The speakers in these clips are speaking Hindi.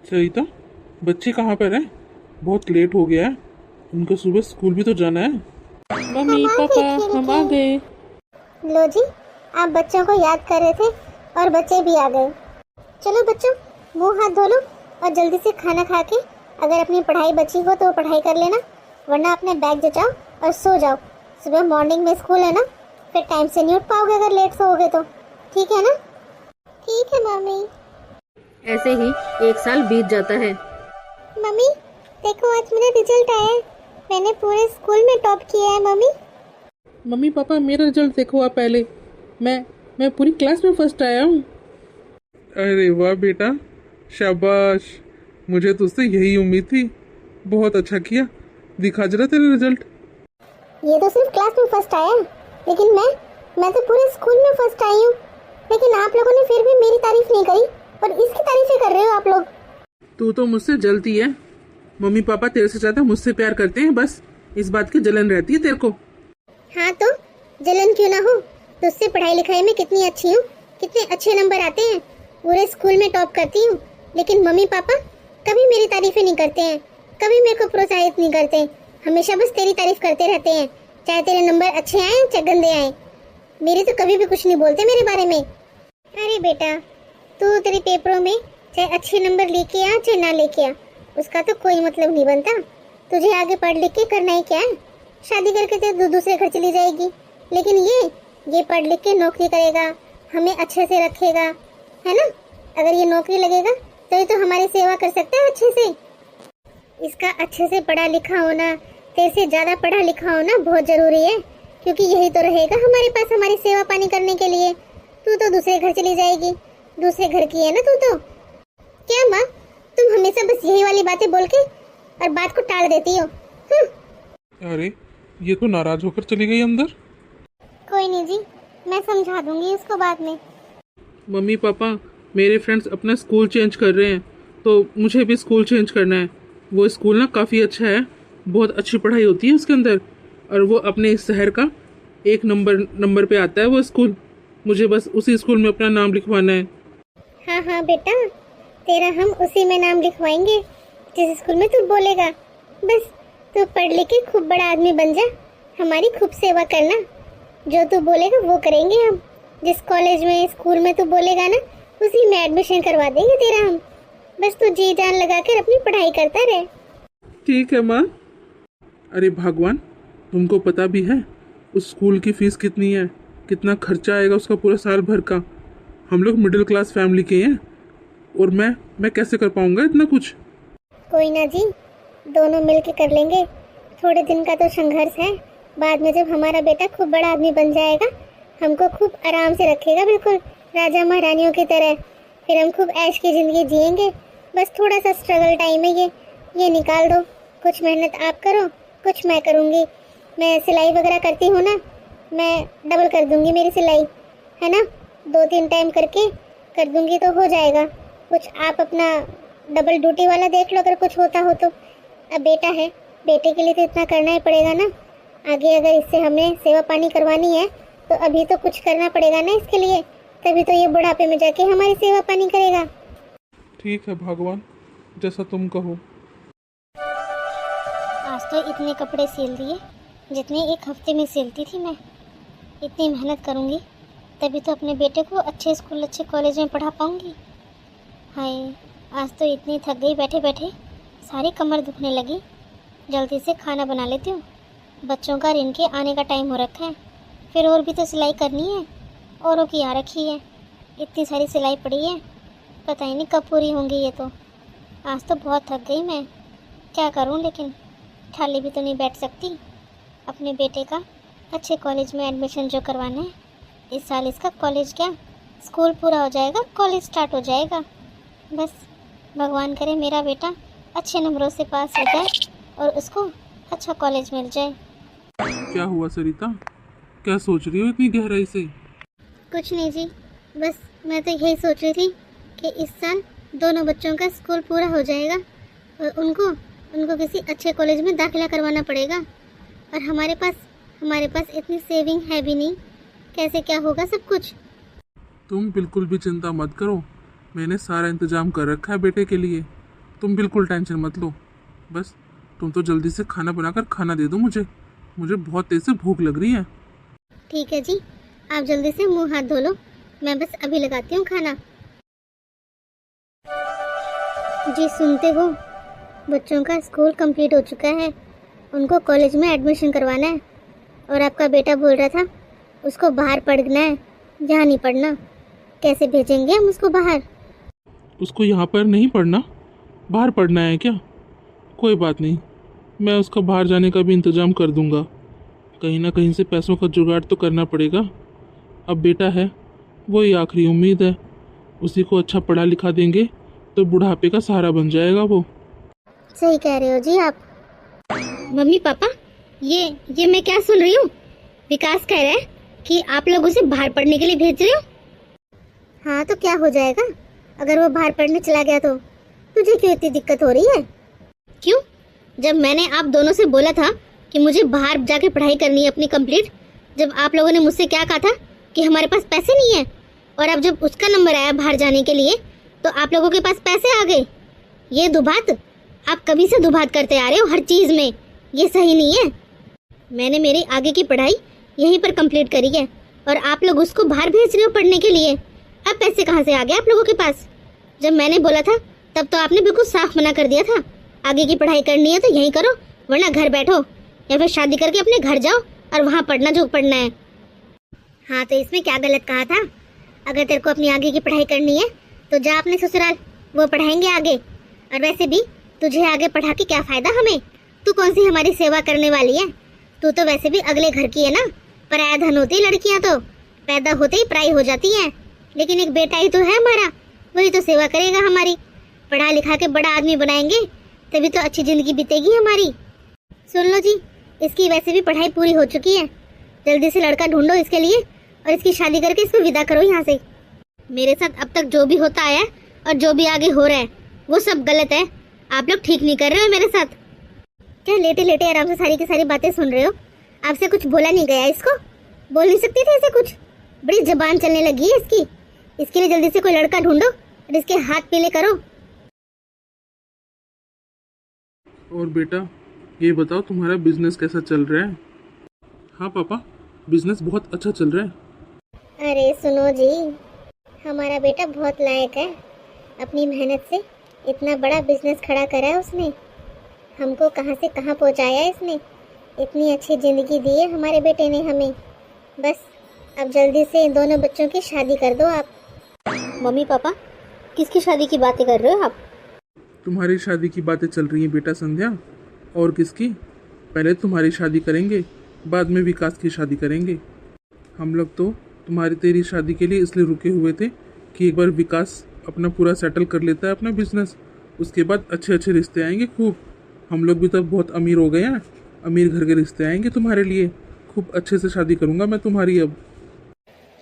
सरिता, बच्चे कहाँ पर हैं? बहुत लेट हो गया है, उनको सुबह स्कूल भी तो जाना है। मम्मी पापा हम आ गए। लो जी, आप बच्चों को याद कर रहे थे और बच्चे भी आ गए। चलो बच्चों, मुंह हाथ धो लो और जल्दी से खाना खा के अगर अपनी पढ़ाई बची हो तो पढ़ाई कर लेना, वरना अपने बैग जचाओ और सो जाओ। सुबह मॉर्निंग में स्कूल है ना, फिर टाइम से नहीं उठ पाओगे अगर लेट सोओगे तो। ठीक है ना? ठीक है मम्मी। ऐसे ही एक साल बीत जाता है। मम्मी देखो, आज मेरा रिजल्ट आया है। मैंने पूरे स्कूल में टॉप किया है मम्मी। मम्मी पापा, मेरा रिजल्ट देखो आप पहले। मैं पूरी क्लास में फर्स्ट आया हूँ। अरे वाह बेटा, शाबाश। मुझे तुझसे यही उम्मीद थी। बहुत अच्छा किया। दिखा जरा तेरा रिजल्ट। ये तो सिर्फ क्लास में फर्स्ट आया है, लेकिन मैं तो पूरे स्कूल में फर्स्ट आई हूँ। लेकिन आप लोगों ने फिर भी मेरी तारीफ नहीं करी और इसकी तारीफें कर रहे हो आप लोग। तू तो मुझसे जलती है। मम्मी पापा तेरे से ज्यादा मुझसे प्यार करते हैं, बस इस बात की जलन रहती है तेरे को। हाँ तो जलन क्यों ना हो, तुझसे पढ़ाई लिखाई में कितनी अच्छी हूँ, कितने अच्छे नंबर आते हैं, पूरे स्कूल में टॉप करती हूँ। लेकिन मम्मी पापा कभी मेरी तारीफें नहीं करते हैं, कभी मेरे को प्रोत्साहित नहीं करते। हमेशा बस तेरी तारीफ करते रहते हैं, चाहे तेरे नंबर अच्छे आए चाहे गंदे आए। मेरे तो कभी भी कुछ नहीं बोलते मेरे बारे में। अरे बेटा, तू तेरे पेपरों में चाहे अच्छे नंबर लेके आ चाहे ना लेके आ, उसका तो कोई मतलब नहीं बनता। तुझे आगे पढ़ लिख के करना ही क्या है? शादी करके तो दूसरे घर चली जाएगी, लेकिन ये पढ़ लिख के नौकरी करेगा, हमें अच्छे से रखेगा, है ना? अगर ये नौकरी लगेगा तो ये तो हमारी सेवा कर सकता है अच्छे से। इसका अच्छे से पढ़ा लिखा होना, तेरे से ज्यादा पढ़ा लिखा होना बहुत जरूरी है, क्योंकि यही तो रहेगा हमारे पास हमारी सेवा पानी करने के लिए। तू तो दूसरे घर चली जाएगी, दूसरे घर की है ना तू तो। क्या माँ, तुम हमेशा बस यही वाली बातें बोल के और बात को टाल देती हो। अरे, ये तो नाराज होकर चली गई अंदर। कोई नहीं जी, मैं समझा दूंगी उसको बाद में। मम्मी पापा, मेरे फ्रेंड्स अपना स्कूल चेंज कर रहे हैं, तो मुझे भी स्कूल चेंज करना है। वो स्कूल ना काफ़ी अच्छा है, बहुत अच्छी पढ़ाई होती है उसके अंदर, और वो अपने इस शहर का एक नंबर पे आता है वो स्कूल। मुझे बस उसी स्कूल में अपना नाम लिखवाना है। हाँ हाँ बेटा, तेरा हम उसी में नाम लिखवाएंगे जिस स्कूल में तू बोलेगा। बस तू पढ़ लिख के खूब बड़ा आदमी बन जा, हमारी खूब सेवा करना। जो तू बोलेगा वो करेंगे हम। जिस कॉलेज में स्कूल में तू बोलेगा ना, उसी में एडमिशन करवा देंगे तेरा हम। बस तू जी जान लगा कर अपनी पढ़ाई करता रहे। ठीक है माँ। अरे भगवान, तुमको पता भी है उस स्कूल की फीस कितनी है? कितना खर्चा आएगा उसका पूरा साल भर का? हम लोग मिडिल क्लास फैमिली के हैं, और मैं कैसे कर पाऊंगा इतना कुछ? कोई ना जी, दोनों मिल के कर लेंगे। थोड़े दिन का तो संघर्ष है, बाद में जब हमारा बेटा खूब बड़ा आदमी बन जाएगा, हमको खूब आराम से रखेगा, बिल्कुल राजा महारानियों की तरह। फिर हम खूब ऐश की ज़िंदगी जिएंगे। बस थोड़ा सा स्ट्रगल टाइम है ये निकाल दो। कुछ मेहनत आप करो, कुछ मैं करूँगी। मैं सिलाई वगैरह करती हूँ ना, मैं डबल कर दूँगी मेरी सिलाई, है ना? 2-3 टाइम करके कर दूँगी तो हो जाएगा। कुछ आप अपना डबल ड्यूटी वाला देख लो अगर कुछ होता हो तो। अब बेटा है, बेटे के लिए तो इतना करना ही पड़ेगा ना। आगे अगर इससे हमें सेवा पानी करवानी है तो अभी तो कुछ करना पड़ेगा ना इसके लिए, तभी तो ये बुढ़ापे में जाके हमारी सेवा पानी करेगा। ठीक है भगवान, जैसा तुम कहो। आज तो इतने कपड़े सिल दिए जितने एक हफ्ते में सिलती थी मैं। इतनी मेहनत करूँगी तभी तो अपने बेटे को अच्छे स्कूल अच्छे कॉलेज में पढ़ा पाऊँगी। हाय, आज तो इतनी थक गई बैठे बैठे, सारी कमर दुखने लगी। जल्दी से खाना बना लेती हूँ, बच्चों का रिन के आने का टाइम हो रखा है। फिर और भी तो सिलाई करनी है, औरों की आ रखी है। इतनी सारी सिलाई पड़ी है, पता ही नहीं कब पूरी होंगी ये तो। आज तो बहुत थक गई मैं, क्या करूँ? लेकिन खाली भी तो नहीं बैठ सकती। अपने बेटे का अच्छे कॉलेज में एडमिशन जो करवाना है, इस साल इसका कॉलेज क्या, स्कूल पूरा हो जाएगा, कॉलेज स्टार्ट हो जाएगा। बस भगवान करे मेरा बेटा अच्छे नंबरों से पास हो जाए और उसको अच्छा कॉलेज मिल जाए। क्या हुआ सरिता, क्या सोच रही हो इतनी गहराई से? कुछ नहीं जी, बस मैं तो यही सोच रही थी कि इस साल दोनों बच्चों का स्कूल पूरा हो जाएगा और उनको किसी अच्छे कॉलेज में दाखिला करवाना पड़ेगा। और हमारे पास इतनी सेविंग है भी नहीं, कैसे क्या होगा सब कुछ। तुम बिल्कुल भी चिंता मत करो, मैंने सारा इंतजाम कर रखा है बेटे के लिए। तुम बिल्कुल टेंशन मत लो। बस तुम तो जल्दी से खाना बनाकर खाना दे दो मुझे। मुझे बहुत तेज से भूख लग रही है। ठीक है जी, आप जल्दी से मुंह हाथ धो लो, मैं बस अभी लगाती हूँ खाना। जी सुनते हो, बच्चों का स्कूल कंप्लीट हो चुका है, उनको कॉलेज में एडमिशन करवाना है। और आपका बेटा बोल रहा था उसको बाहर पढ़ना है, यहाँ नहीं पढ़ना। कैसे भेजेंगे हम उसको बाहर? उसको यहाँ पर नहीं पढ़ना, बाहर पढ़ना है क्या? कोई बात नहीं, मैं उसका बाहर जाने का भी इंतज़ाम कर दूँगा। कहीं ना कहीं से पैसों का जुगाड़ तो करना पड़ेगा। अब बेटा है, वही आखिरी उम्मीद है। उसी को अच्छा पढ़ा लिखा देंगे तो बुढ़ापे का सहारा बन जाएगा वो। सही कह रहे हो जी आप। मम्मी पापा, ये मैं क्या सुन रही हूँ? विकास कह रहा है कि आप लोग उसे बाहर पढ़ने के लिए भेज रहे हो। हाँ तो क्या हो जाएगा अगर वो बाहर पढ़ने चला गया तो? तुझे क्यों इतनी दिक्कत हो रही है? क्यों? जब मैंने आप दोनों से बोला था कि मुझे बाहर जाके पढ़ाई करनी है अपनी कंप्लीट, जब आप लोगों ने मुझसे क्या कहा था कि हमारे पास पैसे नहीं है, और अब जब उसका नंबर आया बाहर जाने के लिए तो आप लोगों के पास पैसे आ गए। ये दुबात, आप कभी से दुबात करते आ रहे हो हर चीज़ में, ये सही नहीं है। मैंने मेरी आगे की पढ़ाई यहीं पर कंप्लीट करी है और आप लोग उसको बाहर भेज रहे हो पढ़ने के लिए। अब पैसे कहाँ से आ गए आप लोगों के पास? जब मैंने बोला था तब तो आपने बिल्कुल साफ मना कर दिया था, आगे की पढ़ाई करनी है तो यहीं करो, वरना घर बैठो या फिर शादी करके अपने घर जाओ और वहाँ पढ़ना जो पढ़ना है। हाँ तो इसमें क्या गलत कहा था? अगर तेरे को अपनी आगे की पढ़ाई करनी है तो जा अपने ससुराल, वो पढ़ाएंगे आगे। और वैसे भी तुझे आगे पढ़ा के क्या फायदा हमें? तू कौन सी हमारी सेवा करने वाली है? तू तो वैसे भी अगले घर की है ना। पराया धन होती है लड़कियां तो पैदा होते ही पराई हो जाती हैं, लेकिन एक बेटा ही तो है हमारा, वही तो सेवा करेगा हमारी। पढ़ा लिखा के बड़ा आदमी बनाएंगे तभी तो अच्छी जिंदगी बीतेगी हमारी। सुन लो जी, इसकी वैसे भी पढ़ाई पूरी हो चुकी है, जल्दी से लड़का ढूंढो इसके लिए और इसकी शादी करके इसको विदा करो यहाँ से। मेरे साथ अब तक जो भी होता आया है और जो भी आगे हो रहा है वो सब गलत है। आप लोग ठीक नहीं कर रहे हो मेरे साथ। क्या लेटे लेटे आराम से सारी की सारी बातें सुन रहे हो? आपसे कुछ बोला नहीं गया इसको? बोल नहीं सकती थी ऐसे कुछ? बड़ी जबान चलने लगी है इसकी। इसके लिए जल्दी से कोई लड़का ढूंढो और इसके हाथ पीले करो। और बेटा, ये बताओ तुम्हारा बिजनेस कैसा चल रहा है? हाँ पापा, बिजनेस बहुत अच्छा चल रहा है। अरे सुनो जी, हमारा बेटा बहुत लायक है। अपनी मेहनत से इतना बड़ा बिजनेस खड़ा करा है उसने, हमको कहाँ से कहाँ पहुँचाया है इसने। इतनी अच्छी ज़िंदगी दी है हमारे बेटे ने हमें। बस अब जल्दी से इन दोनों बच्चों की शादी कर दो आप। मम्मी पापा, किसकी शादी की बातें कर रहे हो आप? तुम्हारी शादी की बातें चल रही हैं बेटा संध्या। और किसकी? पहले तुम्हारी शादी करेंगे, बाद में विकास की शादी करेंगे। हम लोग तो तुम्हारी तेरी शादी के लिए इसलिए रुके हुए थे कि एक बार विकास अपना पूरा सेटल कर लेता है अपना बिजनेस, उसके बाद अच्छे अच्छे रिश्ते आएंगे खूब। हम लोग भी तब बहुत अमीर हो गए हैं, अमीर घर के रिश्ते आएंगे तुम्हारे लिए। खूब अच्छे से शादी करूँगा मैं तुम्हारी। अब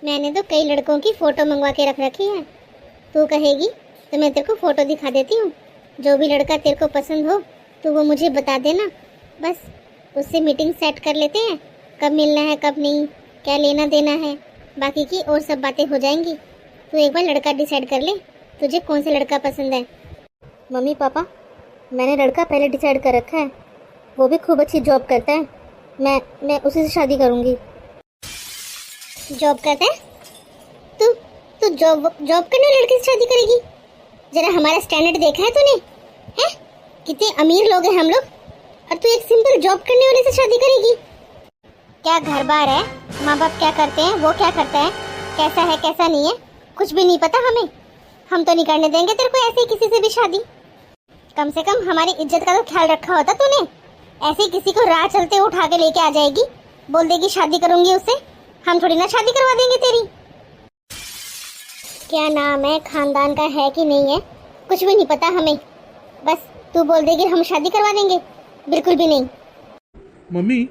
मैंने तो कई लड़कों की फ़ोटो मंगवा के रख रखी है, तू कहेगी तो मैं तेरे को फ़ोटो दिखा देती हूँ। जो भी लड़का तेरे को पसंद हो तो वो मुझे बता देना, बस उससे मीटिंग सेट कर लेते हैं, कब मिलना है कब नहीं, क्या लेना देना है, बाकी की और सब बातें हो जाएंगी। तू एक बार लड़का डिसाइड कर ले, तुझे कौन सा लड़का पसंद है। मम्मी पापा, मैंने लड़का पहले डिसाइड कर रखा है, वो भी खूब अच्छी जॉब करता है। मैं उसी से शादी करूँगी। जॉब करता है? तू जॉब करने लड़के से शादी करेगी? जरा हमारा स्टैंडर्ड देखा है तूने? हैं? कितने अमीर लोग हैं हम लोग, और तू एक सिंपल जॉब करने वाले से शादी करेगी? क्या घर बार है, माँ बाप क्या करते हैं, वो क्या करता है, कैसा है कैसा नहीं है, कुछ भी नहीं पता हमें। हम तो नहीं करने देंगे तेरे को ऐसे ही किसी से भी शादी। कम से कम हमारी इज्जत का तो ख्याल रखा होता तूने। ऐसे ही किसी को राह चलते उठा के लेके आ जाएगी, बोल देगी शादी करूंगी उससे। हम थोड़ी ना शादी करवा देंगे तेरी। क्या नाम है, खानदान का है कि नहीं है, कुछ भी नहीं पता हमें। बस तू बोल देगी हम शादी करवा देंगे, बिल्कुल भी नहीं। मम्मी,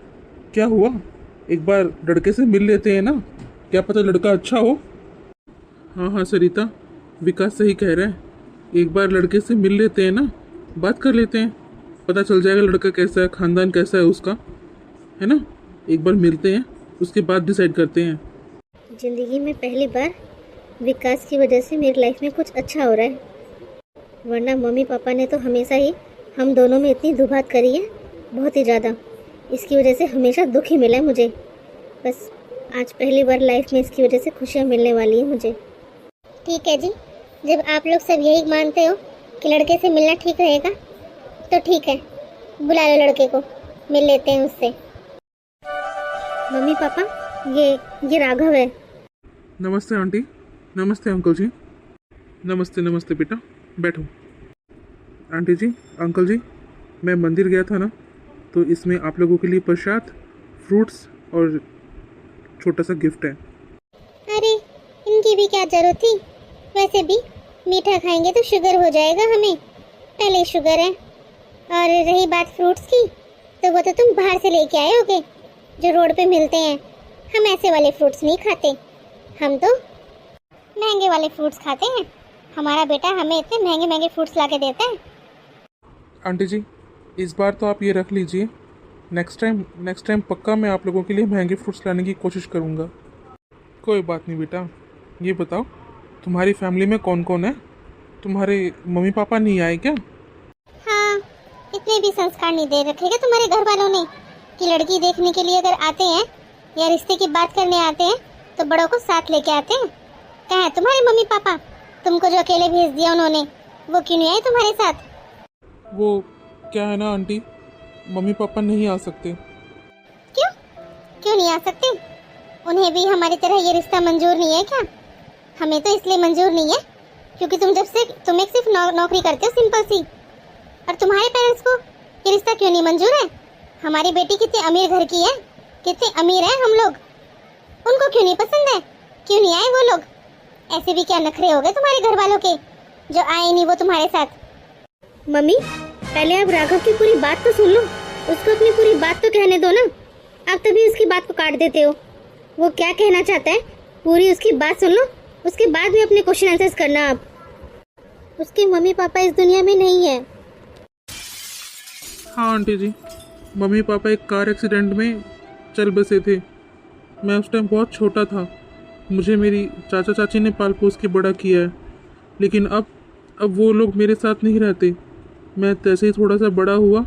क्या हुआ? एक बार लड़के से मिल लेते हैं ना, क्या पता लड़का अच्छा हो। हाँ सरिता, विकास सही कह रहा है, एक बार लड़के से मिल लेते हैं ना, बात कर लेते हैं, पता चल जाएगा लड़का कैसा है, खानदान कैसा है उसका, है ना। एक बार मिलते हैं, उसके बाद डिसाइड करते हैं। जिंदगी में पहली बार विकास की वजह से मेरी लाइफ में कुछ अच्छा हो रहा है। वरना मम्मी पापा ने तो हमेशा ही हम दोनों में इतनी दुबात करी है, बहुत ही ज़्यादा। इसकी वजह से हमेशा दुख ही मिला है मुझे। बस आज पहली बार लाइफ में इसकी वजह से खुशियाँ मिलने वाली हैं मुझे। ठीक है जी, जब आप लोग सब यही मानते हो कि लड़के से मिलना ठीक रहेगा तो ठीक है, बुला लो लड़के को, मिल लेते हैं उससे। मम्मी पापा, ये राघव है। नमस्ते आंटी। नमस्ते अंकल जी। नमस्ते नमस्ते बेटा, बैठो। आंटी जी, अंकल जी, मैं मंदिर गया था ना, तो इसमें आप लोगों के लिए प्रसाद, फ्रूट्स और छोटा सा गिफ्ट है। अरे इनकी भी क्या जरूरत थी, वैसे भी मीठा खाएंगे तो शुगर हो जाएगा हमें, पहले ही शुगर है। और रही बात फ्रूट्स की, तो वो तो तुम बाहर से लेके आए होगे जो रोड पे मिलते हैं। हम ऐसे वाले फ्रूट्स नहीं खाते, हम तो महंगे वाले फ्रूट्स खाते हैं। हमारा बेटा हमें इतने महंगे महंगे फ्रूट्स ला के देता है। आंटी जी, इस बार तो आप ये रख लीजिए, नेक्स्ट टाइम पक्का मैं आप लोगों के लिए महंगे फ्रूट्स लाने की कोशिश करूँगा। कोई बात नहीं बेटा, ये बताओ तुम्हारी फैमिली में कौन कौन है? तुम्हारे मम्मी पापा नहीं आए क्या? हाँ, इतने भी संस्कार नहीं दे रखे क्या तुम्हारे घर वालों ने कि लड़की देखने के लिए अगर आते हैं या रिश्ते की बात करने आते हैं तो बड़ों को साथ लेके आते हैं। कहाँ है तुम्हारे मम्मी पापा? तुमको जो अकेले भेज दिया उन्होंने, वो क्यों नहीं आए तुम्हारे साथ? वो क्या है ना आंटी, मम्मी पापा नहीं आ सकते। क्यों नहीं आ सकते? उन्हें भी हमारी तरह ये रिश्ता मंजूर नहीं है क्या? हमें तो इसलिए मंजूर नहीं है क्योंकि तुम एक सिर्फ नौकरी करते हो, सिंपल सी। और तुम्हारे पेरेंट्स को ये रिश्ता क्यों नहीं मंजूर है? हमारी बेटी कितने अमीर घर की है, कितने अमीर हैं हम लोग, उनको क्यों नहीं पसंद है? क्यों नहीं आए वो लोग? ऐसे भी क्या नखरे हो गए तुम्हारे घर वालों के जो आए नहीं वो तुम्हारे साथ? मम्मी, पहले आप राघव की पूरी बात तो सुन लो, उसको अपनी पूरी बात तो कहने दो ना। आप तभी उसकी बात को काट देते हो। वो क्या कहना चाहता है पूरी उसकी बात सुन लो, उसके बाद भी अपने क्वेश्चन आंसर्स करना। आप उसके मम्मी पापा इस दुनिया में नहीं है। हाँ आंटी जी, मम्मी पापा एक कार एक्सीडेंट में चल बसे थे। मैं उस टाइम बहुत छोटा था, मुझे मेरी चाचा चाची ने पाल पोस के बड़ा किया है। लेकिन अब वो लोग मेरे साथ नहीं रहते। मैं जैसे ही थोड़ा सा बड़ा हुआ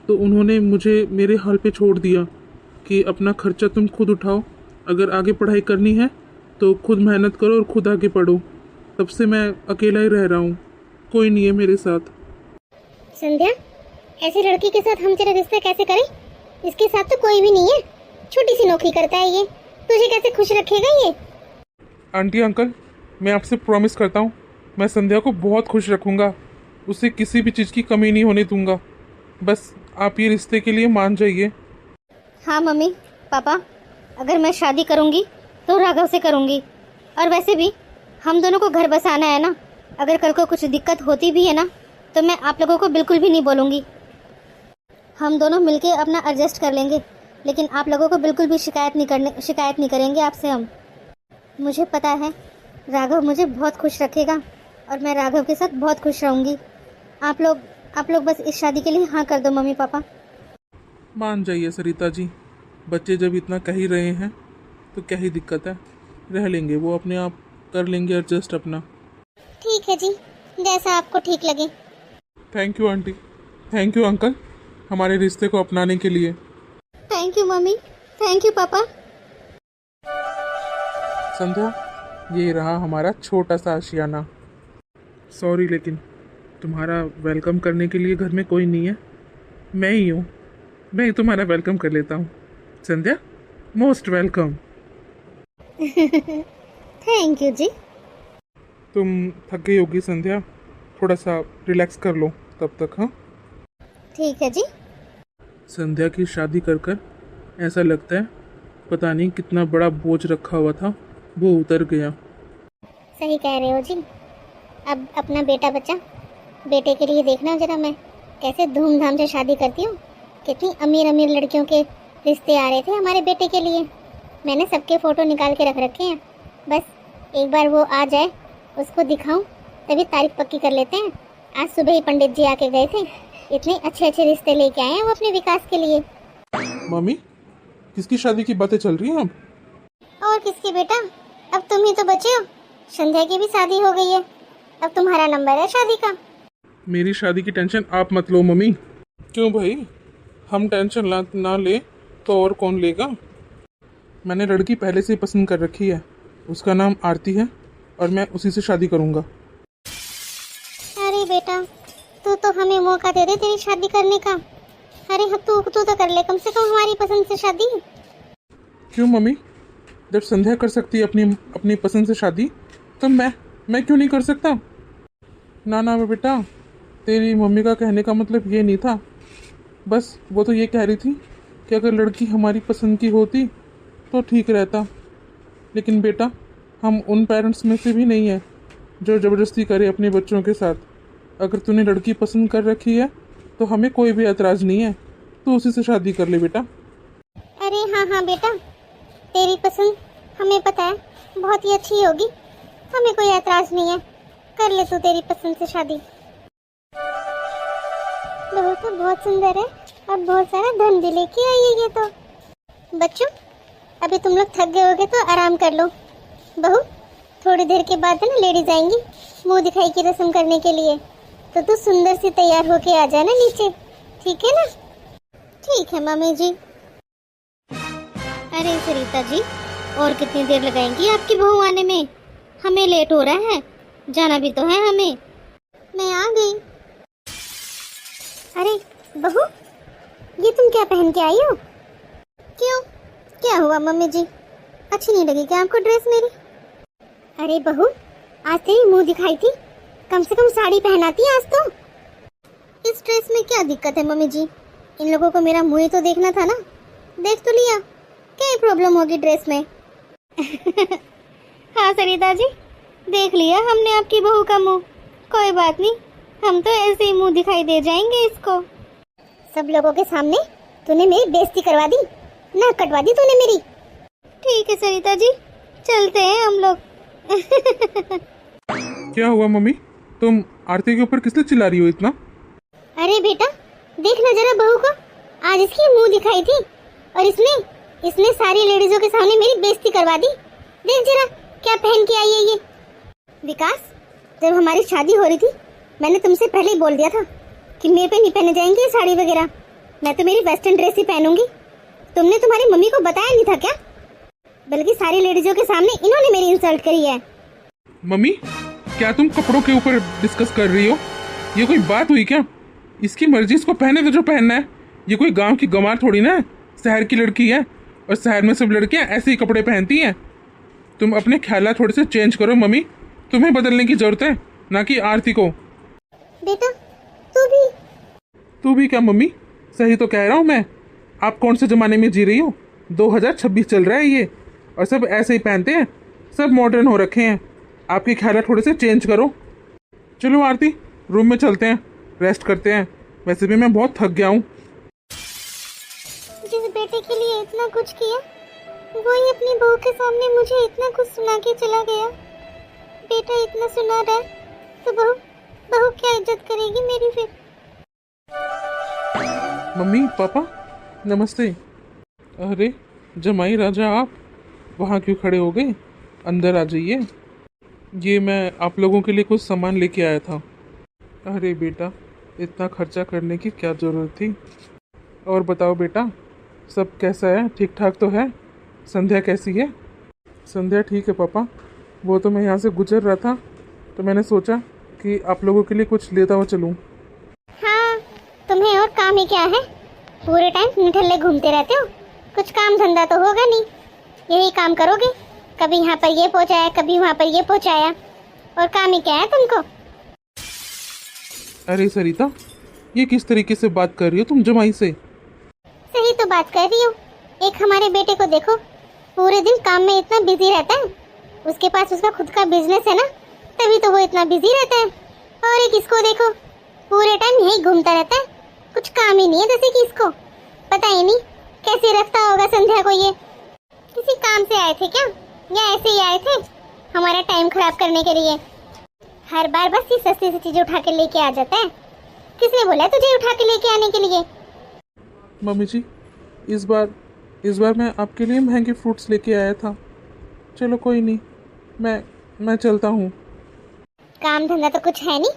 तो उन्होंने मुझे मेरे हाल पे छोड़ दिया कि अपना खर्चा तुम खुद उठाओ, अगर आगे पढ़ाई करनी है तो खुद मेहनत करो और खुद आगे पढ़ो। तब से मैं अकेला ही रह रहा हूँ, कोई नहीं है मेरे साथ। संध्या, ऐसी लड़की के साथ हम तेरा रिश्ता कैसे करें? इसके साथ तो कोई भी नहीं है, छोटी सी नौकरी करता है ये, तुझे कैसे खुश रखेगा ये? आंटी अंकल, मैं आपसे प्रॉमिस करता हूँ, मैं संध्या को बहुत खुश रखूँगा, उसे किसी भी चीज़ की कमी नहीं होने दूंगा। बस आप ये रिश्ते के लिए मान जाइए। हाँ मम्मी पापा, अगर मैं शादी करूँगी तो राघव से करूँगी। और वैसे भी हम दोनों को घर बसाना है ना, अगर कल को कुछ दिक्कत होती भी है ना तो मैं आप लोगों को बिल्कुल भी नहीं बोलूँगी। हम दोनों मिलके अपना एडजस्ट कर लेंगे, लेकिन आप लोगों को बिल्कुल भी शिकायत नहीं करेंगे आपसे हम। मुझे पता है राघव मुझे बहुत खुश रखेगा और मैं राघव के साथ बहुत खुश रहूँगी। आप लोग बस इस शादी के लिए हाँ कर दो मम्मी पापा। मान जाइए सरिता जी, बच्चे जब इतना कह ही रहे हैं तो क्या ही दिक्कत है, रह लेंगे, वो अपने आप कर लेंगे एडजस्ट अपना। ठीक है जी, जैसा आपको ठीक लगे। Thank you aunty, thank you uncle, हमारे रिश्ते को अपनाने के लिए। Thank you mummy, thank you पापा। संध्या, ये रहा हमारा छोटा सा आशियाना। सॉरी, लेकिन तुम्हारा वेलकम करने के लिए घर में कोई नहीं है, मैं ही हूँ। मैं ही तुम्हारा वेलकम कर लेता हूँ। संध्या, मोस्ट वेलकम। थैंक यू जी। तुम थक गई होगी संध्या, थोड़ा सा रिलैक्स कर लो तब तक। हाँ ठीक है जी। संध्या की शादी कर कर ऐसा लगता है पता नहीं कितना बड़ा बोझ रखा हुआ था वो उतर गया। सही कह रहे हो जी। अब अपना बेटा बच्चा, बेटे के लिए देखना जरा मैं कैसे धूमधाम से शादी करती हूँ। कितनी अमीर अमीर लड़कियों के रिश्ते आ रहे थे हमारे बेटे के लिए। मैंने सबके फ़ोटो निकाल के रख रखे हैं, बस एक बार वो आ जाए उसको दिखाऊं तभी तारीफ पक्की कर लेते हैं। आज सुबह ही पंडित जी आके गए थे, इतने अच्छे अच्छे रिश्ते लेके आए हैं वो अपने विकास के लिए। मम्मी, किसकी शादी की बातें चल रही हैं अब? और किसकी बेटा, अब तुम ही तो बचे हो। संध्या की भी शादी हो गई है, अब तुम्हारा नंबर है शादी का। मेरी शादी की टेंशन आप मत लो मम्मी। क्यों भाई, हम टेंशन ना ले तो और कौन लेगा। मैंने लड़की पहले से ही पसंद कर रखी है, उसका नाम आरती है और मैं उसी से शादी करूँगा। अरे बेटा, तू तो हमें मौका दे दे तेरी शादी करने का। अरे तू तो कर ले कम से कम हमारी पसंद से शादी। क्यों मम्मी, जब संध्या कर सकती है अपनी पसंद से शादी, तो मैं क्यों नहीं कर सकता। ना बेटा, तेरी मम्मी का कहने का मतलब ये नहीं था। बस वो तो ये कह रही थी कि अगर लड़की हमारी पसंद की होती तो ठीक रहता। लेकिन बेटा, हम उन पेरेंट्स में से भी नहीं हैं जो ज़बरदस्ती करे अपने बच्चों के साथ। अगर तूने लड़की पसंद कर रखी है तो हमें कोई भी एतराज़ नहीं है, तू उसी से शादी कर ले बेटा। अरे हाँ बेटा, तेरी पसंद हमें पता है बहुत ही अच्छी होगी, हमें कोई एतराज़ नहीं है। कर ले तू तेरी पसंद से शादी। बहू तो बहुत सुंदर है और बहुत सारा धन भी लेके आई है ये तो। बच्चों, अभी तुम लोग थक गए होगे तो आराम कर लो। बहू, थोड़ी देर के बाद ना लेडीज आएंगी मुंह दिखाई की रस्म करने के लिए, तो तू सुंदर सी तैयार होके आ जाना नीचे, ठीक है ना। ठीक है मम्मी जी। अरे सरिता जी, और कितनी देर लगाएंगी आपकी बहू आने में? हमें लेट हो रहा है, जाना भी तो है हमें। मैं आ गई। अरे बहू, ये तुम क्या पहन के आई हो? क्यों, क्या हुआ मम्मी जी? अच्छी नहीं लगी क्या आपको ड्रेस मेरी? अरे बहू, आज तेरी मुंह दिखाई थी, कम से कम साड़ी पहनाती आज तो। इस ड्रेस में क्या दिक्कत है मम्मी जी? इन लोगों को मेरा मुंह ही तो देखना था ना, देख तो लिया, क्या प्रॉब्लम होगी ड्रेस में? हाँ सरिता जी, देख लिया हमने आपकी बहू का मुंह, कोई बात नहीं, हम तो ऐसे ही मुंह दिखाई दे जाएंगे इसको। सब लोगों के सामने तूने मेरी बेइज्जती करवा दी, नाक कटवा दी तूने मेरी। ठीक है सरिता जी, चलते हैं हम लोग। क्या हुआ मम्मी, तुम आरती के ऊपर किस लिए चिल्ला रही हो इतना? अरे बेटा, देखना जरा बहू को, आज इसकी मुंह दिखाई थी और इसने सारी लेडीजों के सामने मेरी बेइज्जती करवा दी। देख जरा क्या पहन के आई है ये। विकास, जब हमारी शादी हो रही थी मैंने तुमसे पहले ही बोल दिया था कि मेरे पे नहीं पहने जाएंगे साड़ी वगैरह, मैं तो मेरी वेस्टर्न ड्रेस ही पहनूंगी। तुमने तुम्हारी मम्मी को बताया नहीं था क्या? बल्कि सारी लेडीजों के सामने इन्होंने मेरी इंसल्ट करी है। मम्मी, क्या तुम कपड़ों के ऊपर डिस्कस कर रही हो? ये कोई बात हुई क्या? इसकी मर्जी, इसको पहने तो जो पहनना है। ये कोई गांव की गंवार थोड़ी ना है, शहर की लड़की है और शहर में सब लड़कियां ऐसे ही कपड़े पहनती हैं। तुम अपने ख्याल थोड़े से चेंज करो मम्मी, तुम्हें बदलने की जरूरत है, ना कि आरती को। बेटा तू भी क्या मम्मी, सही तो कह रहा हूँ मैं। आप कौन से ज़माने में जी रही हो? 2026 चल रहा है ये, और सब ऐसे ही पहनते हैं, सब मॉडर्न हो रखे हैं। आपके ख्याल थोड़े से चेंज करो। चलो आरती, रूम में चलते हैं, रेस्ट करते हैं। वैसे भी मैं बहुत थक गया हूँ। जिस बेटे के लिए इतना कुछ किया, वही अपनी बहू के सामने मुझे इतना कुछ सुना के चला गया। बेटा इतना सुना रहा है तो बहू क्या इज्जत करेगी मेरी फिर? मम्मी पापा नमस्ते। अरे जमाई राजा, आप वहाँ क्यों खड़े हो गए? अंदर आ जाइए, ये मैं आप लोगों के लिए कुछ सामान लेके आया था। अरे बेटा, इतना खर्चा करने की क्या ज़रूरत थी? और बताओ बेटा, सब कैसा है? ठीक ठाक तो है? संध्या कैसी है? संध्या ठीक है पापा, वो तो मैं यहाँ से गुजर रहा था तो मैंने सोचा कि आप लोगों के लिए कुछ लेता हुआ चलूँ। हाँ, तुम्हें और काम ही क्या है? पूरे टाइम निठल्ले घूमते रहते हो, कुछ काम धंधा तो होगा नहीं, यही काम करोगे। कभी यहाँ पर ये पहुँचाया, कभी वहाँ पर ये पहुँचाया, और काम ही क्या है तुमको? अरे सरिता, ये किस तरीके से बात कर रही हो तुम जमाई से? सही तो बात कर रही हो। एक हमारे बेटे को देखो, पूरे दिन काम में इतना बिजी रहता है, उसके पास उसका खुद का बिजनेस है ना, तभी तो वो इतना बिजी रहता है। और एक इसको देखो, पूरे टाइम यही घूमता रहता है, कुछ काम ही नहीं है। जैसे कि इसको पता ही नहीं कैसे रखता होगा संध्या को। ये किसी काम से आए थे क्या, या ऐसे ही आए थे हमारा टाइम खराब करने के लिए? हर बार बस ये सस्ती सी चीजें उठा के लेके आ जाता है। किसने बोला है तुझे उठा के लेके आने के लिए? मम्मी जी, इस बार मैं आपके लिए महंगे फ्रूट्स लेके आया था। चलो कोई नहीं, मैं चलता हूँ। काम धंधा तो कुछ है नहीं,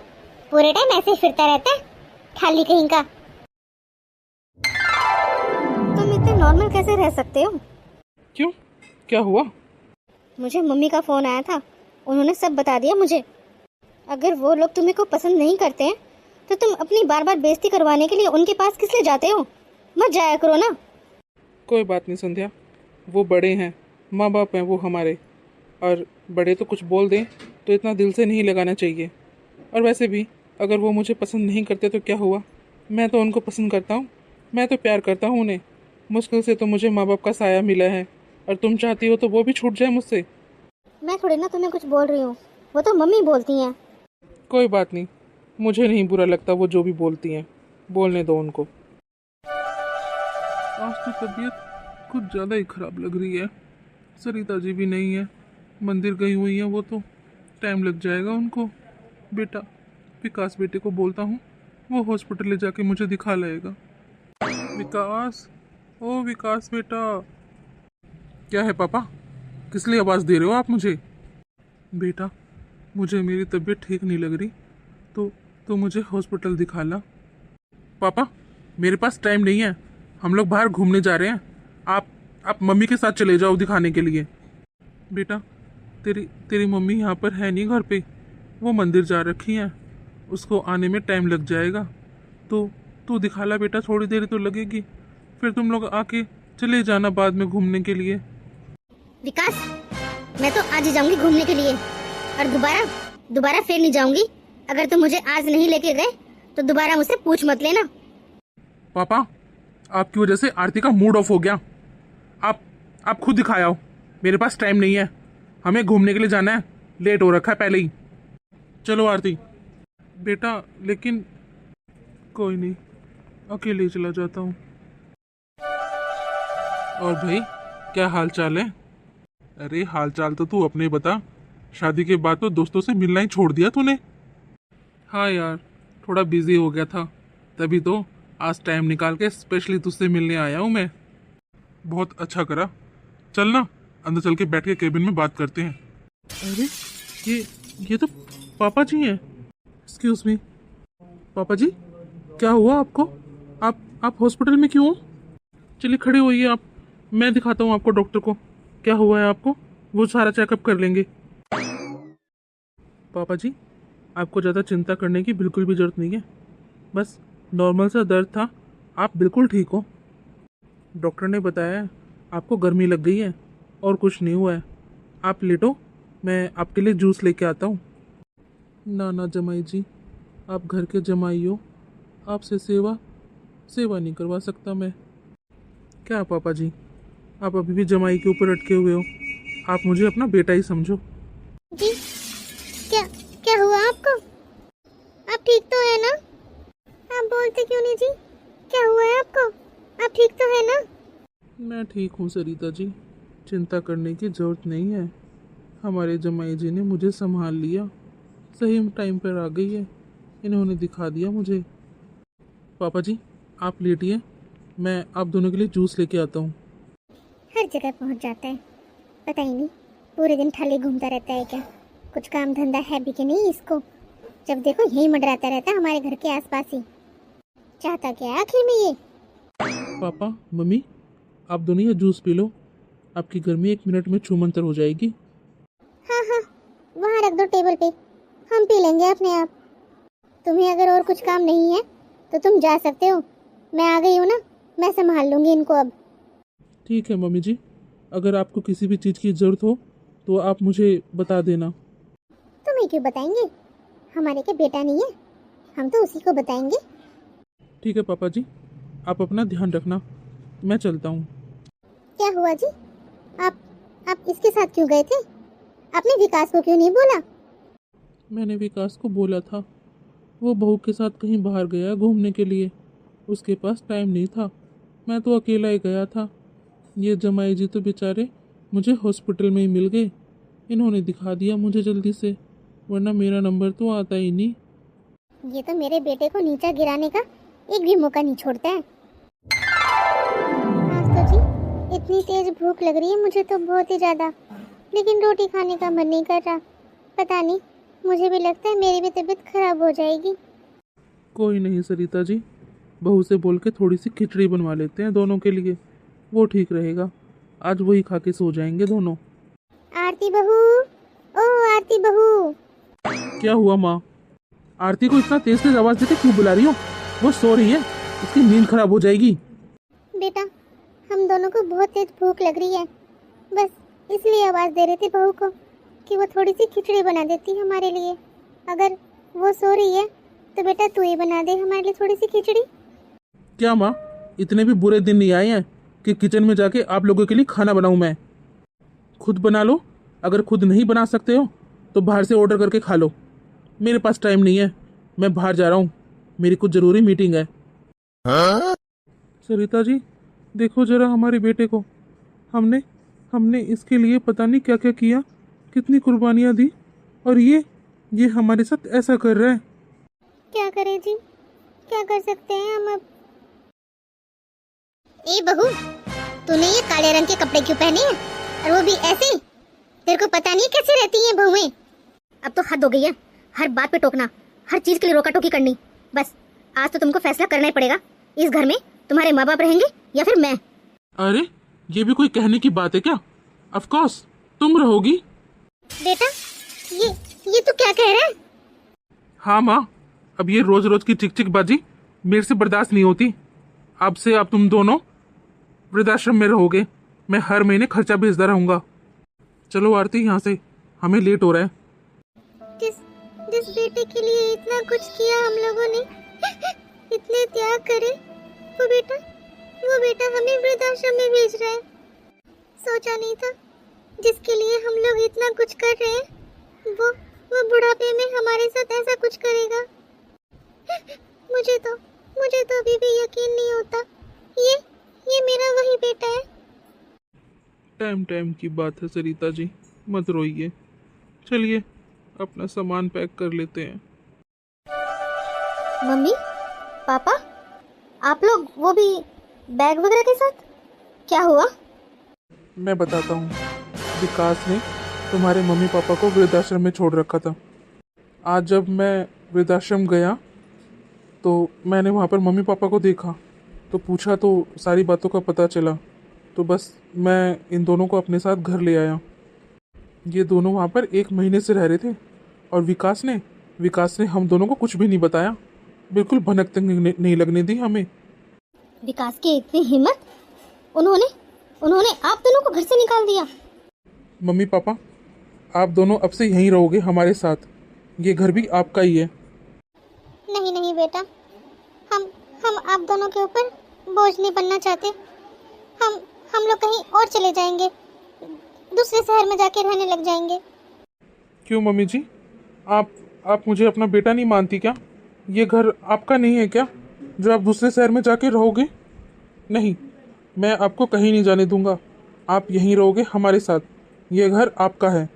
पूरे टाइम ऐसे ही फिरता रहता है, खाली कहीं का। तुम इतने नॉर्मल कैसे रह सकते हो? क्यों, क्या हुआ? मुझे मम्मी का फोन आया था, उन्होंने सब बता दिया मुझे। अगर वो लोग तुम्हें को पसंद नहीं करते हैं तो तुम अपनी बार बार बेइज्जती करवाने के लिए उनके पास किस लिए जाते हो? मत जाया करो ना। कोई बात नहीं संध्या, वो बड़े हैं, माँ बाप हैं वो हमारे, और बड़े तो कुछ बोल दें तो इतना दिल से नहीं लगाना चाहिए। और वैसे भी अगर वो मुझे पसंद नहीं करते तो क्या हुआ, मैं तो उनको पसंद करता हूँ, मैं तो प्यार करता हूँ उन्हें। मुश्किल से तो मुझे माँ बाप का साया मिला है, और तुम चाहती हो तो वो भी छूट जाए मुझसे। मैं थोड़ी ना तुम्हें कुछ बोल रही हूँ, वो तो मम्मी बोलती हैं। कोई बात नहीं, मुझे नहीं बुरा लगता वो जो भी बोलती हैं, बोलने दो उनको। आज तो तबीयत कुछ ज़्यादा ही खराब लग रही है। सरिता जी भी नहीं है, मंदिर गई हुई हैं वो, तो टाइम लग जाएगा उनको। बेटा विकास बेटे को बोलता हूँ, वो हॉस्पिटल ले जाके मुझे दिखा लाएगा। विकास, ओ विकास बेटा। क्या है पापा, किस लिए आवाज़ दे रहे हो आप मुझे? बेटा मुझे मेरी तबीयत ठीक नहीं लग रही, तो मुझे हॉस्पिटल दिखा ला। पापा मेरे पास टाइम नहीं है, हम लोग बाहर घूमने जा रहे हैं, आप मम्मी के साथ चले जाओ दिखाने के लिए। बेटा तेरी मम्मी यहाँ पर है नहीं घर पे, वो मंदिर जा रखी हैं, उसको आने में टाइम लग जाएगा। तो तू दिखा ला बेटा, थोड़ी देर तो लगेगी, फिर तुम लोग आके चले जाना बाद में घूमने के लिए। विकास, मैं तो आज ही जाऊंगी घूमने के लिए, और दोबारा फिर नहीं जाऊंगी। अगर तुम मुझे आज नहीं लेके गए तो दोबारा मुझसे पूछ मत लेना। पापा आपकी वजह से आरती का मूड ऑफ हो गया। आप खुद दिखाया, मेरे पास टाइम नहीं है, हमें घूमने के लिए जाना है, लेट हो रखा है पहले ही। चलो आरती। बेटा लेकिन कोई नहीं, अकेले ही चला जाता हूँ। और भाई क्या हाल चाल है? अरे हाल चाल तो तू अपने बता, शादी के बाद तो दोस्तों से मिलना ही छोड़ दिया तूने। हाँ यार, थोड़ा बिजी हो गया था, तभी तो आज टाइम निकाल के स्पेशली तुझसे मिलने आया हूँ मैं। बहुत अच्छा करा, चल ना अंदर चल के बैठ के केबिन में बात करते हैं। अरे ये तो पापा जी हैं। एक्सक्यूज मी पापा जी, क्या हुआ आपको? आप हॉस्पिटल में क्यों हो? चलिए खड़े होइए आप, मैं दिखाता हूँ आपको डॉक्टर को क्या हुआ है आपको, वो सारा चेकअप कर लेंगे। पापा जी आपको ज़्यादा चिंता करने की बिल्कुल भी ज़रूरत नहीं है, बस नॉर्मल सा दर्द था, आप बिल्कुल ठीक हो। डॉक्टर ने बताया है आपको गर्मी लग गई है और कुछ नहीं हुआ है, आप लेटो, मैं आपके लिए जूस लेके आता हूँ। ना जमाई जी, आप घर के जमाई हो, आपसे सेवा नहीं करवा सकता मैं। क्या पापा जी, आप अभी भी जमाई के ऊपर अटके हुए हो, आप मुझे अपना बेटा ही समझो। जी क्या हुआ आपको? आप ठीक तो है ना? आप बोलते क्यों नहीं जी? क्या हुआ है आपको? आप ठीक तो है ना? मैं ठीक हूँ सरिता जी, चिंता करने की ज़रूरत नहीं है, हमारे जमाई जी ने मुझे संभाल लिया, सही टाइम पर आ गई है, इन्होंने दिखा दिया मुझे। पापा जी आप लेटिए, मैं आप दोनों के लिए जूस लेके आता हूँ। हर जगह पहुंच जाता है, पता ही नहीं पूरे दिन थाले घूमता रहता है क्या, कुछ काम धंधा है भी कि नहीं इसको, जब देखो यही मंडराता रहता है हमारे घर के आसपास ही। चाहता क्या है आखिर में ये? पापा मम्मी आप दोनों ये जूस पी लो, आपकी गर्मी 1 मिनट में छूमंतर हो जाएगी। हाँ वहाँ रख दो टेबल पे, हम पी लेंगे अपने आप। तुम्हें अगर और कुछ काम नहीं है तो तुम जा सकते हो, मैं आ गई हूँ ना, मैं संभाल लूँगी इनको अब। ठीक है मम्मी जी, अगर आपको किसी भी चीज़ की ज़रूरत हो तो आप मुझे बता देना। तुम्हें क्यों बताएंगे, हमारे के बेटा नहीं है, हम तो उसी को बताएंगे। ठीक है पापा जी, आप अपना ध्यान रखना, मैं चलता हूँ। क्या हुआ जी, आप इसके साथ क्यों गए थे? आपने विकास को क्यों नहीं बोला? मैंने विकास को बोला था, वो बहू के साथ कहीं बाहर गया घूमने के लिए, उसके पास टाइम नहीं था, मैं तो अकेला ही गया था। ये जमाई जी तो बेचारे मुझे हॉस्पिटल में ही मिल गए, इन्होंने दिखा दिया मुझे जल्दी से, वरना मेरा नंबर तो आता ही नहीं। ये तो मेरे बेटे को नीचा गिराने का एक भी मौका नहीं छोड़ता है। आज तो जी इतनी तेज भूख लग रही है मुझे तो बहुत ही ज़्यादा, लेकिन रोटी खाने का मन नहीं कर रहा, पता नहीं मुझे भी लगता है मेरी भी तबीयत खराब हो जाएगी। कोई नहीं सरिता जी, बहू से बोल के थोड़ी सी खिचड़ी बनवा लेते हैं दोनों के लिए, वो ठीक रहेगा। आज वही खा के सो जाएंगे दोनों। आरती बहू, ओ आरती बहू। क्या हुआ माँ? आरती को इतना तेज तेज आवाज देके क्यों बुला रही हो? वो सो रही है, उसकी नींद खराब हो जाएगी। बेटा, हम दोनों को बहुत तेज भूख लग रही है, बस इसलिए आवाज दे रहे थे बहू को कि वो थोड़ी सी खिचड़ी बना देती हमारे लिए। अगर वो सो रही है तो बेटा तू ही बना दे हमारे लिए थोड़ी सी खिचड़ी। क्या माँ, इतने भी बुरे दिन नहीं आए हैं कि किचन में जाके आप लोगों के लिए खाना बनाऊं मैं? खुद बना लो। अगर खुद नहीं बना सकते हो तो बाहर से ऑर्डर करके खा लो। मेरे पास टाइम नहीं है, मैं बाहर जा रहा हूँ, मेरी कुछ ज़रूरी मीटिंग है। सरिता जी, देखो जरा हमारे बेटे को। हमने हमने इसके लिए पता नहीं क्या क्या किया, कितनी कुर्बानियाँ दी, और ये हमारे साथ ऐसा कर रहा है। क्या करें जी, क्या कर सकते हैं हम अब। ए बहू, तूने ये काले रंग के कपड़े क्यों पहने हैं, और वो भी ऐसे? तेरे को पता नहीं कैसे रहती हैं बहुएं? अब तो हद हो गई है, हर बात पे टोकना, हर चीज के लिए रोका टोकी करनी। बस आज तो तुमको फैसला करना ही पड़ेगा, इस घर में तुम्हारे माँ बाप रहेंगे या फिर मैं। अरे ये भी कोई कहने की बात है क्या? ऑफ कोर्स तुम रहोगी। बेटा, ये तू क्या कह रहा है? हाँ माँ, अब ये रोज रोज की चिक चिक बाजी मेरे से बर्दाश्त नहीं होती। अब से आप तुम दोनों वृद्धाश्रम में रहोगे, मैं हर महीने खर्चा भेजता रहूंगा। चलो आरती, यहाँ से हमें लेट हो रहा है। जिस बेटे के लिए इतना कुछ किया हम लोगों ने, इतने त्याग करे, वो बेटा हमें वृद्धाश्रम में भेज रहा है। सोचा नहीं था जिसके लिए हम लोग इतना कुछ कर रहे हैं वो बुढ़ापे में हमारे साथ ऐसा कुछ करेगा। मुझे तो अभी भी यकीन नहीं होता, ये मेरा वही बेटा है। टाइम की बात है सरिता जी, मत रोइए। चलिए अपना सामान पैक कर लेते हैं। मम्मी, पापा, आप लोग वो भी बैग वगैरह के साथ, क्या हुआ? मैं बताता हूँ। विकास ने तुम्हारे मम्मी पापा को वृद्धाश्रम में छोड़ रखा था। आज जब मैं वृद्धाश्रम गया तो मैंने वहाँ पर मम्मी पापा को देखा, तो पूछा तो सारी बातों का पता चला, तो बस मैं इन दोनों को अपने साथ घर ले आया। ये दोनों वहाँ पर 1 महीने से रह रहे थे, और विकास ने हम दोनों को कुछ भी नहीं बताया, बिल्कुल भनक तक नहीं लगने दी हमें। विकास की इतनी हिम्मत, उन्होंने आप दोनों को घर से निकाल दिया। मम्मी पापा, आप दोनों अब से यहीं रहोगे हमारे साथ, ये घर भी आपका ही है। नहीं बेटा, हम आप दोनों के ऊपर बोझ नहीं बनना चाहते। हम लोग कहीं और चले जाएंगे, दूसरे शहर में जाके रहने लग जाएंगे। क्यों मम्मी जी, आप मुझे अपना बेटा नहीं मानती क्या? ये घर आपका नहीं है क्या, जो आप दूसरे शहर में जाके रहोगे? नहीं, मैं आपको कहीं नहीं जाने दूंगा, आप यहीं रहोगे हमारे साथ, ये घर आपका है।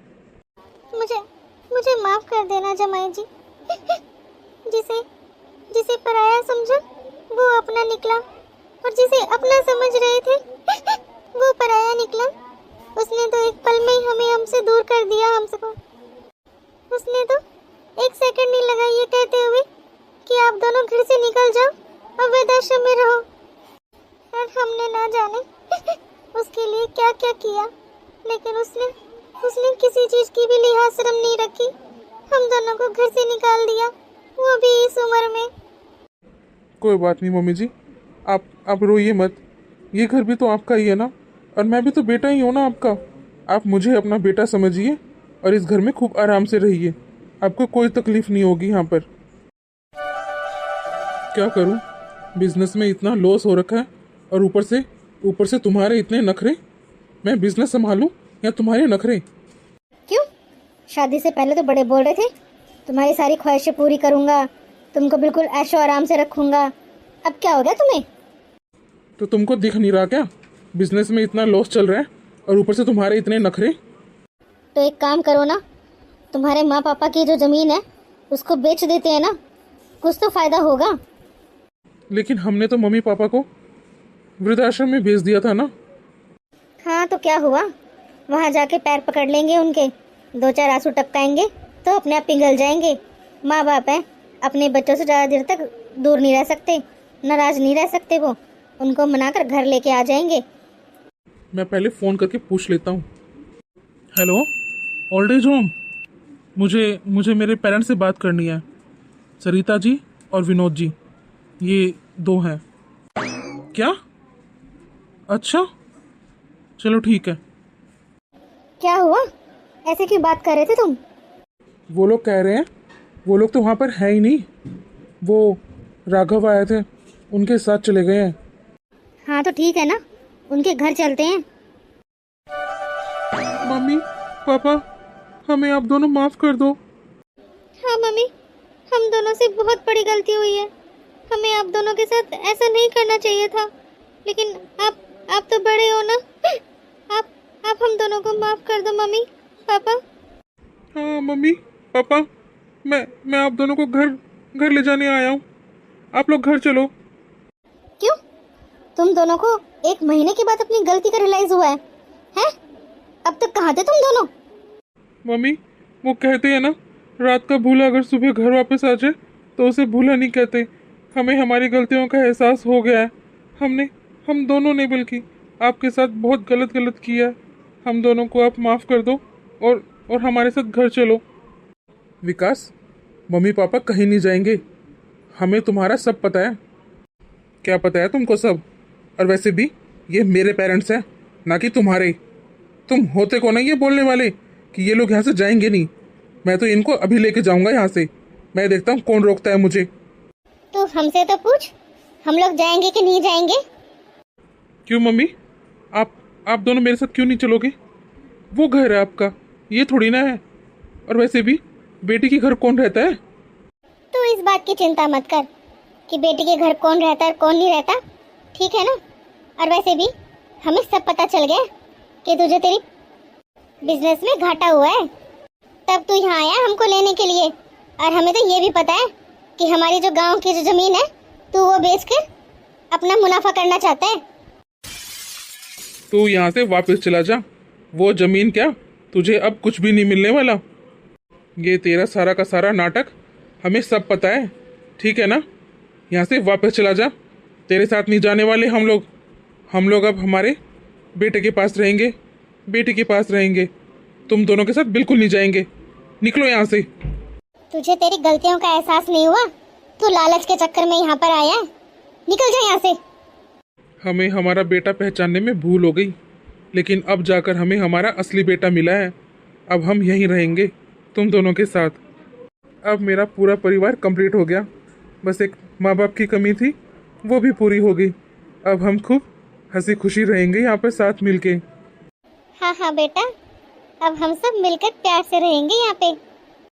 मुझे माफ कर देना जमाई जी। जिसे पराया समझा वो अपना निकला, और जिसे अपना समझ रहे थे वो पराया निकला। उसने तो एक पल में ही हमें हमसे दूर कर दिया। हमको उसने तो 1 सेकंड नहीं लगा ये कहते हुए कि आप दोनों घर से निकल जाओ और वृद्धाश्रम में रहो। और हमने ना जाने उसके लिए क्या क्या किया, लेकिन उसने किसी चीज की भी लिहाज शर्म नहीं रखी, हम दोनों को घर से निकाल दिया, वो भी इस उम्र में। कोई बात नहीं मम्मी जी, आप रोइए मत, ये घर भी तो आपका ही है ना, और मैं भी तो बेटा ही हूँ ना आपका। आप मुझे अपना बेटा समझिए और इस घर में खूब आराम से रहिए, आपको कोई तकलीफ नहीं होगी यहाँ पर। क्या करूँ, बिजनेस में इतना लॉस हो रखा है, और ऊपर से तुम्हारे इतने नखरे। मैं बिजनेस संभालूं या तुम्हारे नखरे? क्यों? शादी से पहले तो बड़े बोल रहे थे तुम्हारी सारी ख्वाहिशें पूरी करूंगा, तुमको बिल्कुल ऐशो आराम से रखूंगा। अब क्या हो गया तुम्हें? तो तुमको दिख नहीं रहा क्या, बिजनेस में इतना लॉस चल रहा है और ऊपर से तुम्हारे इतने नखरे? तो एक काम करो ना, तुम्हारे माँ पापा की जो जमीन है उसको बेच देते हैं ना, कुछ तो फायदा होगा। लेकिन हमने तो मम्मी पापा को वृद्धाश्रम में भेज दिया था ना। हाँ तो क्या हुआ, वहाँ जाके पैर पकड़ लेंगे उनके, 2-4 आंसू टपकाएंगे तो अपने आप पिघल जाएंगे। माँ बाप है, अपने बच्चों से ज़्यादा देर तक दूर नहीं रह सकते, नाराज नहीं रह सकते। वो उनको मनाकर घर लेके आ जाएंगे। मैं पहले फ़ोन करके पूछ लेता हूँ। Hello, old age home. मुझे मेरे पेरेंट्स से बात करनी है। सरिता जी और विनोद जी, ये दो हैं। क्या? अच्छा, चलो ठीक है। क्या हुआ, ऐसे क्यों बात कर रहे थे तुम? वो लोग कह रहे हैं, वो लोग तो वहाँ पर है ही नहीं। वो राघव आए थे, उनके साथ चले गए हैं। हाँ तो ठीक है ना, उनके घर चलते हैं। मम्मी पापा, हमें आप दोनों माफ़ कर दो। हाँ मम्मी, हम दोनों से बहुत बड़ी गलती हुई है। हमें आप दोनों के साथ ऐसा नहीं करना चाहिए था, लेकिन आप तो बड़े हो ना। आप हम दोनों को माफ कर दो मम्मी पापा। हाँ मम्मी पापा, मैं आप दोनों को घर ले जाने आया हूँ। आप लोग घर चलो। क्यों? तुम दोनों को 1 महीने के बाद अपनी गलती का रियलाइज हुआ है? हैं? अब तक कहाँ थे तुम दोनों? मम्मी, वो कहते हैं ना, रात का भूला अगर सुबह घर वापस आ जाए तो उसे भूला नहीं कहते। हमें हमारी गलतियों का एहसास हो गया है। हम दोनों ने बल्कि आपके साथ बहुत गलत किया है। हम दोनों को आप माफ़ कर दो और हमारे साथ घर चलो। विकास, मम्मी पापा कहीं नहीं जाएंगे। हमें तुम्हारा सब पता है। क्या पता है तुमको सब? और वैसे भी ये मेरे पेरेंट्स हैं, ना कि तुम्हारे। तुम होते कौन है ये बोलने वाले कि ये लोग यहाँ से जाएंगे नहीं? मैं तो इनको अभी लेके जाऊंगा यहाँ से। मैं देखता हूँ कौन रोकता है मुझे। तो हमसे तो पूछ, हम लोग जाएंगे कि नहीं जाएंगे? क्यों मम्मी, आप दोनों मेरे साथ क्यों नहीं चलोगे? वो घर है आपका, ये थोड़ी ना है। और वैसे भी बेटी के घर कौन रहता है? तो इस बात की चिंता मत कर कि बेटी के घर कौन रहता है कौन नहीं रहता, ठीक है ना? और वैसे भी हमें सब पता चल गया कि तुझे तेरी बिजनेस में घाटा हुआ है, तब तू यहाँ आया हमको लेने के लिए। और हमें तो ये भी पता है कि हमारी जो गांव की जो जमीन है तू वो बेचकर अपना मुनाफा करना चाहता है। तू यहाँ से वापस चला जा। वो जमीन क्या, तुझे अब कुछ भी नहीं मिलने वाला। ये तेरा सारा का सारा नाटक हमें सब पता है, ठीक है ना? यहाँ से वापस चला जा। तेरे साथ नहीं जाने वाले हम लोग अब हमारे बेटे के पास रहेंगे, बेटी के पास रहेंगे। तुम दोनों के साथ बिल्कुल नहीं जाएंगे। निकलो यहाँ से। तुझे तेरी गलतियों का एहसास नहीं हुआ? तू लालच के चक्कर में यहाँ पर आया है। निकल जा यहाँ से। हमें हमारा बेटा पहचानने में भूल हो गई, लेकिन अब जाकर हमें हमारा असली बेटा मिला है। अब हम यहीं रहेंगे तुम दोनों के साथ। अब मेरा पूरा परिवार कंप्लीट हो गया। बस एक माँ बाप की कमी थी, वो भी पूरी हो गई। अब हम खूब हंसी खुशी रहेंगे यहाँ पर साथ मिलके। हाँ हाँ बेटा, अब हम सब मिलकर प्यार से रहेंगे यहाँ पे।